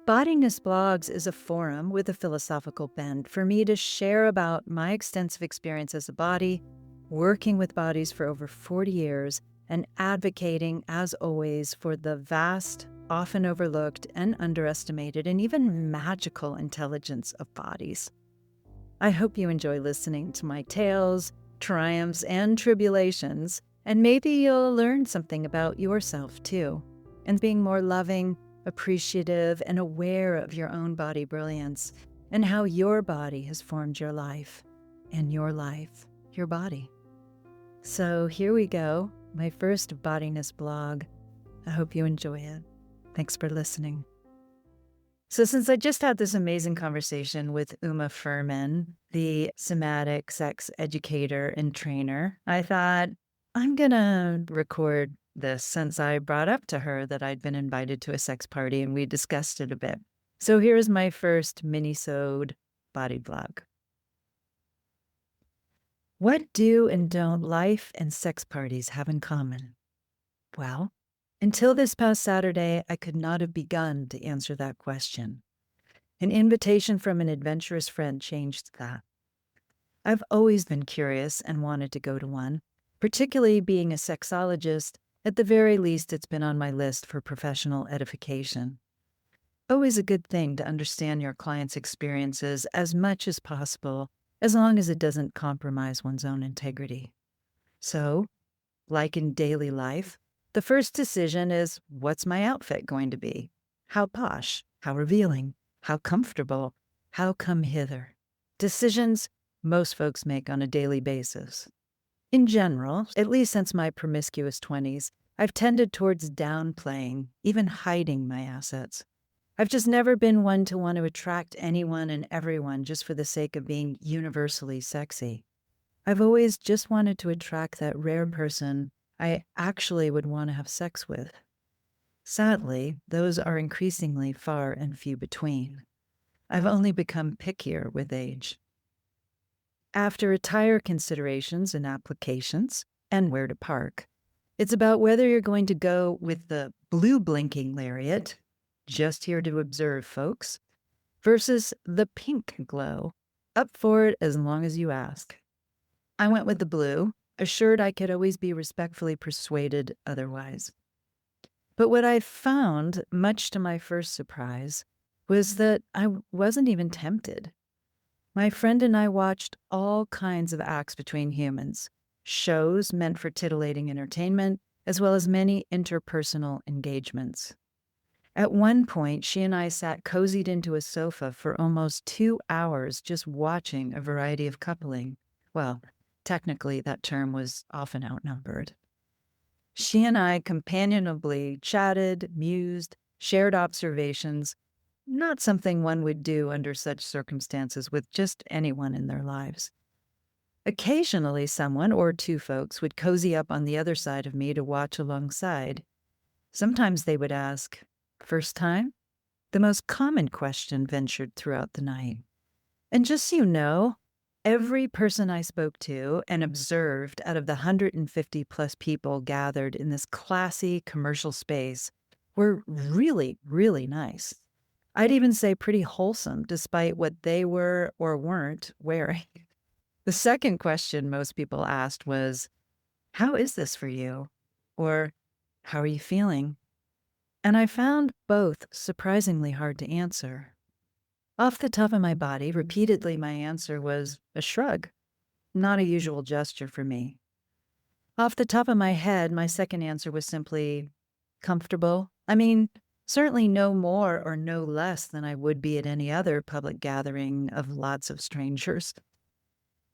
Bodiness Blogs is a forum with a philosophical bent for me to share about my extensive experience as a body, working with bodies for over 40 years, and advocating, as always, for the vast, often overlooked and underestimated and even magical intelligence of bodies. I hope you enjoy listening to my tales, triumphs, and tribulations, and maybe you'll learn something about yourself too, and being more loving, appreciative, and aware of your own body brilliance and how your body has formed your life, and your life, your body. So here we go, my first bodiness blog. I hope you enjoy it. Thanks for listening. So since I just had this amazing conversation with Uma Furman, the somatic sex educator and trainer, I thought I'm gonna record this since I brought up to her that I'd been invited to a sex party and we discussed it a bit. So here's my first minisode body blog. What do and don't life and sex parties have in common? Well, until this past Saturday, I could not have begun to answer that question. An invitation from an adventurous friend changed that. I've always been curious and wanted to go to one, particularly being a sexologist. At the very least, it's been on my list for professional edification. Always a good thing to understand your client's experiences as much as possible, as long as it doesn't compromise one's own integrity. So, like in daily life, the first decision is, what's my outfit going to be? How posh? How revealing? How comfortable? How come hither? Decisions most folks make on a daily basis. In general, at least since my promiscuous 20s, I've tended towards downplaying, even hiding my assets. I've just never been one to want to attract anyone and everyone just for the sake of being universally sexy. I've always just wanted to attract that rare person I actually would want to have sex with. Sadly, those are increasingly far and few between. I've only become pickier with age. After attire considerations and applications, and where to park, it's about whether you're going to go with the blue blinking lariat, just here to observe folks, versus the pink glow, up for it as long as you ask. I went with the blue, assured I could always be respectfully persuaded otherwise. But what I found, much to my first surprise, was that I wasn't even tempted. My friend and I watched all kinds of acts between humans, shows meant for titillating entertainment, as well as many interpersonal engagements. At one point, she and I sat cozied into a sofa for almost 2 hours just watching a variety of coupling. Well, technically, that term was often outnumbered. She and I companionably chatted, mused, shared observations, not something one would do under such circumstances with just anyone in their lives. Occasionally, someone or two folks would cozy up on the other side of me to watch alongside. Sometimes they would ask, "First time?" The most common question ventured throughout the night. And just so you know, every person I spoke to and observed out of the 150 plus people gathered in this classy commercial space were really, really nice. I'd even say pretty wholesome, despite what they were or weren't wearing. The second question most people asked was, "How is this for you?" Or, "How are you feeling?" And I found both surprisingly hard to answer. Off the top of my body, repeatedly my answer was a shrug, not a usual gesture for me. Off the top of my head, my second answer was simply comfortable. I mean, certainly no more or no less than I would be at any other public gathering of lots of strangers.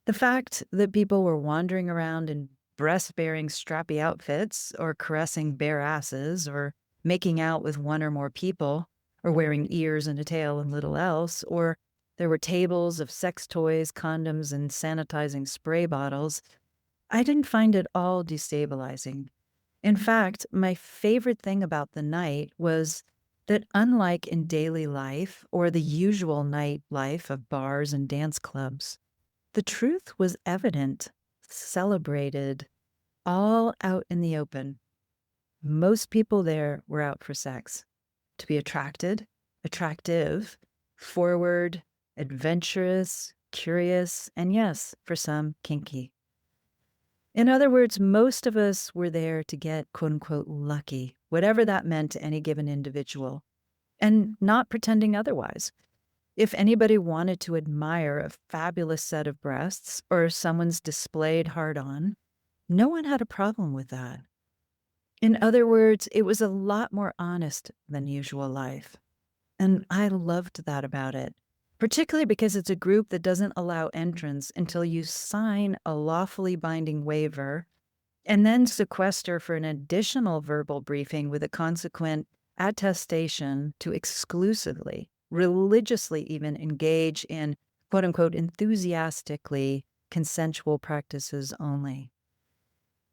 The fact that people were wandering around in breast-bearing strappy outfits, or caressing bare asses, or making out with one or more people, or wearing ears and a tail and little else, or there were tables of sex toys, condoms, and sanitizing spray bottles, I didn't find it all destabilizing. In fact, my favorite thing about the night was that unlike in daily life or the usual night life of bars and dance clubs, the truth was evident, celebrated, all out in the open. Most people there were out for sex, to be attracted, attractive, forward, adventurous, curious, and yes, for some, kinky. In other words, most of us were there to get quote unquote lucky, whatever that meant to any given individual, and not pretending otherwise. If anybody wanted to admire a fabulous set of breasts or someone's displayed hard on, no one had a problem with that. In other words, it was a lot more honest than usual life. And I loved that about it, particularly because it's a group that doesn't allow entrance until you sign a lawfully binding waiver and then sequester for an additional verbal briefing with a consequent attestation to exclusively, religiously even engage in quote unquote enthusiastically consensual practices only.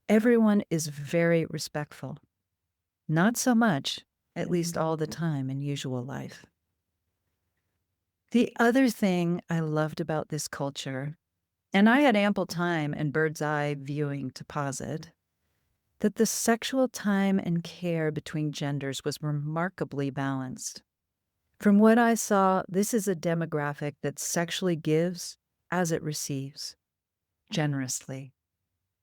Everyone is very respectful. Not so much, at least all the time in usual life. The other thing I loved about this culture, and I had ample time and bird's eye viewing to posit, that the sexual time and care between genders was remarkably balanced. From what I saw, this is a demographic that sexually gives as it receives, generously.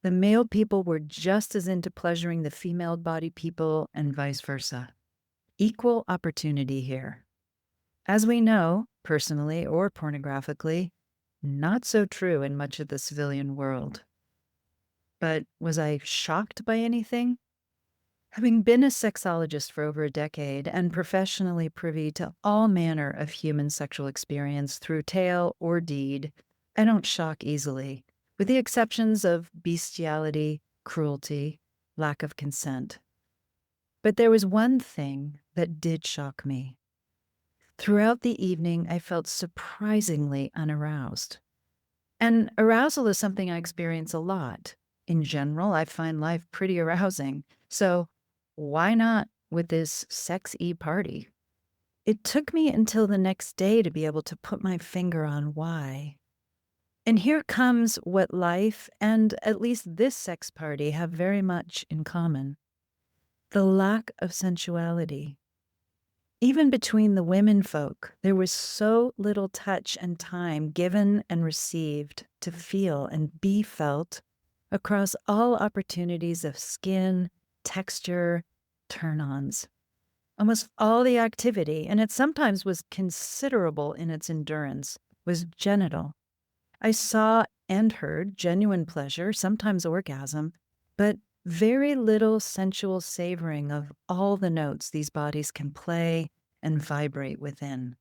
The male people were just as into pleasuring the female body people and vice versa. Equal opportunity here. As we know, personally or pornographically, not so true in much of the civilian world. But was I shocked by anything? Having been a sexologist for over a decade and professionally privy to all manner of human sexual experience through tale or deed, I don't shock easily, with the exceptions of bestiality, cruelty, lack of consent. But there was one thing that did shock me. Throughout the evening, I felt surprisingly unaroused. And arousal is something I experience a lot. In general, I find life pretty arousing. So why not with this sex-y party? It took me until the next day to be able to put my finger on why. And here comes what life and at least this sex party have very much in common. The lack of sensuality. Even between the women folk, there was so little touch and time given and received to feel and be felt across all opportunities of skin, texture, turn-ons. Almost all the activity, and it sometimes was considerable in its endurance, was genital. I saw and heard genuine pleasure, sometimes orgasm, but very little sensual savoring of all the notes these bodies can play and vibrate within.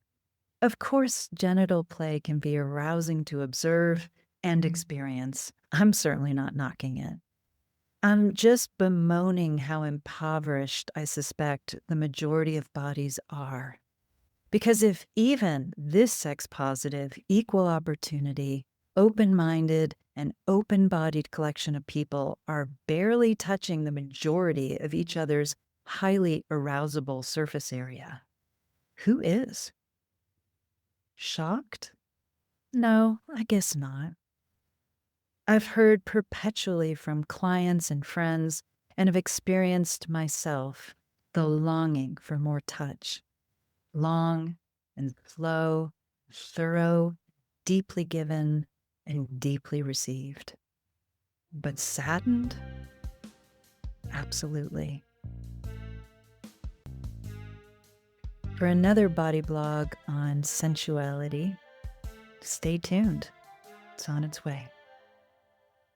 Of course, genital play can be arousing to observe and experience. I'm certainly not knocking it. I'm just bemoaning how impoverished I suspect the majority of bodies are. Because if even this sex-positive, equal opportunity, open-minded, and open-bodied collection of people are barely touching the majority of each other's highly arousable surface area, who is? Shocked? No, I guess not. I've heard perpetually from clients and friends and have experienced myself the longing for more touch. Long and slow, thorough, deeply given, and deeply received. But saddened? Absolutely. For another body blog on sensuality, stay tuned. It's on its way.